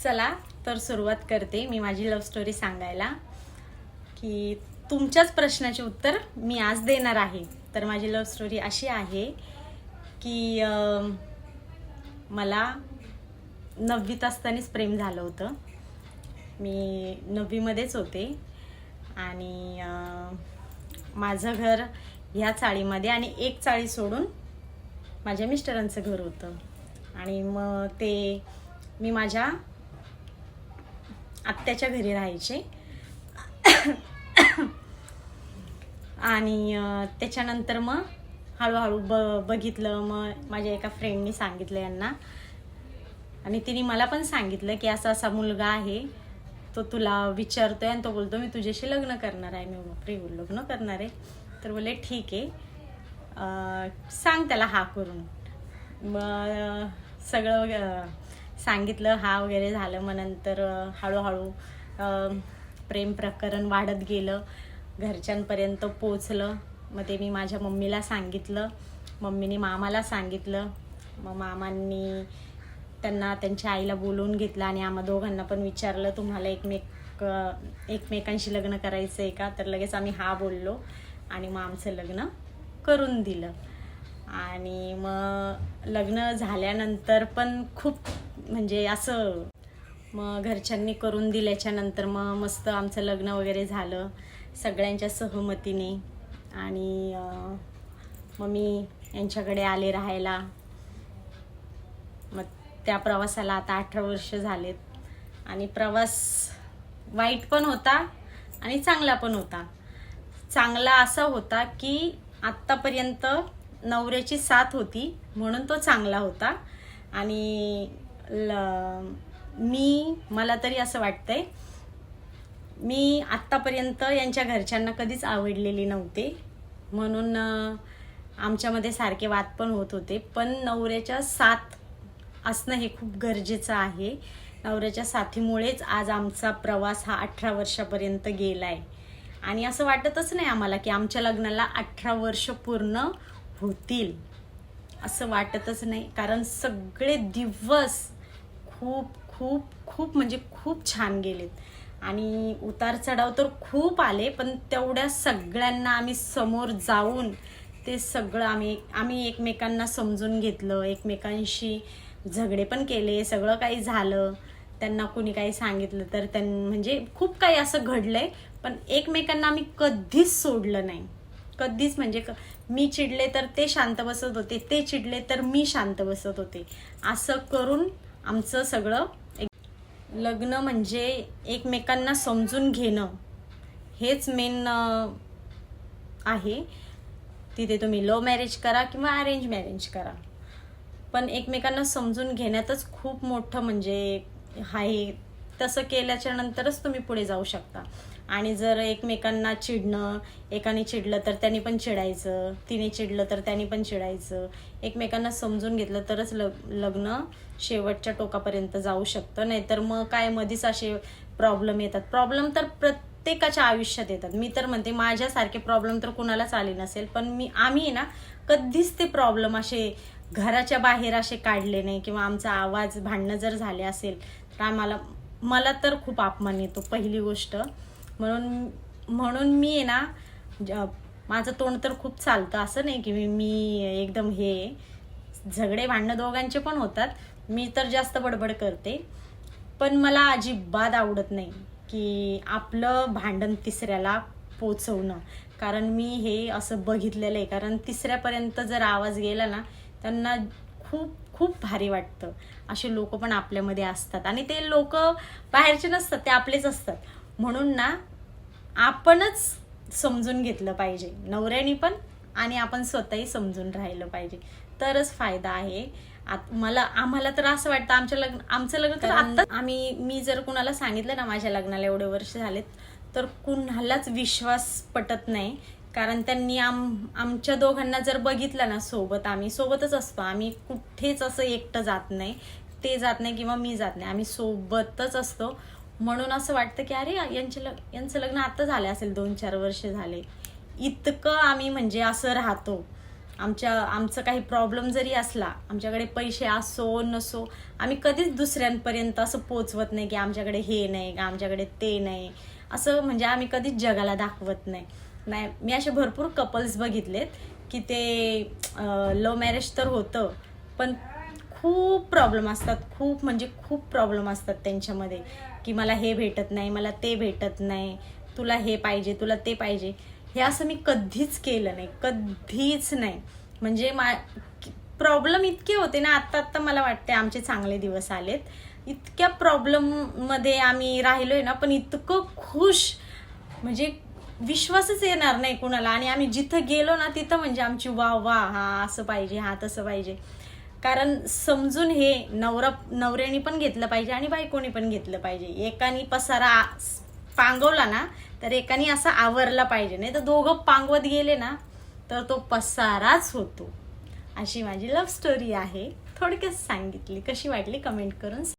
चला तर सुरुवात करते मी माझी लव्ह स्टोरी सांगायला की तुमच्याच प्रश्नाचे उत्तर मी आज देणार आहे। तर माझी लव्ह स्टोरी अशी आहे की मला 9वीत असतानाच प्रेम झालं होतं। मी 9वी मध्येच होते आणि माझं घर ह्या चाळीमध्ये आणि एक चाळी सोडून माझ्या मिस्टरांचं घर होतं आणि मग ते मी माझ्या आत्याच्या घरी राहायचे आणि त्याच्यानंतर मग हळूहळू बघितलं। मग माझ्या एका फ्रेंडनी सांगितलं यांना आणि तिने मला पण सांगितलं की असा असा मुलगा आहे, तो तुला विचारतोय आणि तो बोलतो मी तुझ्याशी लग्न करणार आहे। मी बापरे लग्न करणार आहे? तर बोले ठीक आहे, सांग त्याला हा करून। मग सगळं सांगितलं, हा वगैरे झालं। मग नंतर हळूहळू प्रेम प्रकरण वाढत गेलं, घरच्यांपर्यंत पोचलं। मग ते मी माझ्या मम्मीला सांगितलं, मम्मीने मामाला सांगितलं। मग मामांनी त्यांना त्यांच्या आईला बोलवून घेतलं आणि आम्हा दोघांना पण विचारलं तुम्हाला एकमेकांशी लग्न करायचं आहे का? तर लगेच आम्ही हा बोललो आणि मग आमचं लग्न करून दिलं। आणि मग लग्न झाल्यानंतर पण खूप म्हणजे असं मग घरच्यांनी करून दिल्याच्या नंतर मग मस्त आमचं लग्न वगैरे झालं सगळ्यांच्या सहमतीने। आणि मग मी यांच्याकडे आले राहायला। मग त्या प्रवासाला आता 18 वर्ष झालेत आणि प्रवास वाईट पण होता आणि चांगला पण होता। चांगला असा होता की आत्तापर्यंत नवऱ्याची साथ होती म्हणून तो चांगला होता। आणि मला तरी असं वाटतंय मी आत्तापर्यंत यांच्या घरच्यांना कधीच आवडलेली नव्हते, म्हणून आमच्यामध्ये सारखे वाद पण होत होते। पण नवऱ्याच्या साथ असणं हे खूप गरजेचं आहे। नवऱ्याच्या साथीमुळेच आज आमचा प्रवास हा 18 वर्षापर्यंत गेलाय आणि असं वाटतच नाही आम्हाला की आमच्या लग्नाला 18 वर्ष पूर्ण होतील, असं वाटतच नाही। कारण सगळे दिवस खूप खूप खूप म्हणजे खूप छान गेलेत आणि उतार चढाव तर खूप आले, पण तेवढ्या सगळ्यांना आम्ही समोर जाऊन ते सगळं आम्ही एकमेकांना समजून घेतलं, एकमेकांशी झगडे पण केले, सगळं काही झालं। त्यांना कोणी काही सांगितलं तर म्हणजे खूप काही असं घडलंय, पण एकमेकांना आम्ही कधीच सोडलं नाही, कधीच। म्हणजे मी चिडले तर ते शांत बसत होते, ते चिडले तर मी शांत बसत होते। असं करून आमचं सगळं लग्न म्हणजे एकमेकांना समजून घेणं हेच मेन आहे। तिथे तुम्ही लव्ह मॅरेज करा किंवा अरेंज मॅरेज करा, पण एकमेकांना समजून घेण्यातच खूप मोठं म्हणजे आहे। तसं केल्याच्या नंतरच तुम्ही पुढे जाऊ शकता। आणि जर एकमेकांना चिडणं, एकाने चिडलं तर त्यांनी पण चिडायचं, तिने चिडलं तर त्यांनी पण चिडायचं, एकमेकांना समजून घेतलं तरच लग्न शेवटच्या टोकापर्यंत जाऊ शकतं। नाहीतर मग काय मधीच असे प्रॉब्लेम येतात। प्रॉब्लेम तर प्रत्येकाच्या आयुष्यात येतात। मी तर म्हणते माझ्यासारखे प्रॉब्लेम तर कुणालाच आले नसेल, पण आम्ही ना कधीच ते प्रॉब्लेम असे घराच्या बाहेर असे काढले नाही किंवा आमचा आवाज भांडणं जर झाले असेल तर मला तर खूप अपमान येतो पहिली गोष्ट। म्हणून मी ना माझं तोंड तर खूप चालतं, असं नाही की मी एकदम झगडे भांडणं दोघांचे पण होतात, मी तर जास्त बडबड करते। पण मला अजिबात आवडत नाही की आपलं भांडण तिसऱ्याला पोचवणं, कारण मी हे असं बघितलेलं आहे। कारण तिसऱ्यापर्यंत जर आवाज गेला ना त्यांना खूप खूप भारी वाटतं। असे लोक पण आपल्यामध्ये असतात आणि ते लोक बाहेरचे नसतात, ते आपलेच असतात। म्हणून ना आपणच समजून घेतलं पाहिजे, नवऱ्यानी पण आणि आपण स्वतःही समजून राहिलं पाहिजे, तरच फायदा आहे। आम्हाला तर असं वाटतं आमचं लग्न तर आता मी जर कुणाला सांगितलं ना माझ्या लग्नाला एवढे वर्ष झालेत तर कुणालाच विश्वास पटत नाही। कारण त्यांनी आमच्या दोघांना जर बघितलं ना आम्ही सोबतच असतो, आम्ही कुठेच असं एकटं जात नाही, ते जात नाही किंवा मी जात नाही, आम्ही सोबतच असतो। म्हणून असं वाटतं की अरे यांचं लग्न आता झालं असेल, 2-4 वर्ष झाले, इतकं आम्ही म्हणजे असं राहतो। आमचं काही प्रॉब्लेम जरी असला, आमच्याकडे पैसे असो नसो, आम्ही कधीच दुसऱ्यांपर्यंत असं पोचवत नाही की आमच्याकडे हे नाही, आमच्याकडे ते नाही, असं म्हणजे आम्ही कधीच जगाला दाखवत नाही. मी असे भरपूर कपल्स बघितलेत की ते लव्ह मॅरेज तर होतं, पण खूप प्रॉब्लेम असतात, खूप म्हणजे खूप प्रॉब्लेम असतात त्यांच्यामध्ये, की मला हे भेटत नाही, मला ते भेटत नाही, तुला हे पाहिजे, तुला ते पाहिजे. हे असं मी कधीच केलं नाही, कधीच नाही. म्हणजे प्रॉब्लेम इतके होते ना, आत्ता मला वाटते आमचे चांगले दिवस आलेत. इतक्या प्रॉब्लेममध्ये आम्ही राहिलोय ना, पण इतकं खुश, म्हणजे विश्वासच येणार नाही कुणाला. आणि आम्ही जिथं गेलो ना तिथं म्हणजे आमची वा वा, हा असं पाहिजे, हा तसं पाहिजे. कारण समजून हे नवऱ्याने पण घेतलं पाहिजे आणि बायकोनी पण घेतलं पाहिजे. एकानी पसारा पांगवला ना तर एकानी असा आवरला पाहिजे, नाही तर दोघं पांगवत गेले ना तर तो पसाराच होतो. अशी माझी लव्ह स्टोरी आहे, थोडक्यात सांगितली. कशी वाटली कमेंट करून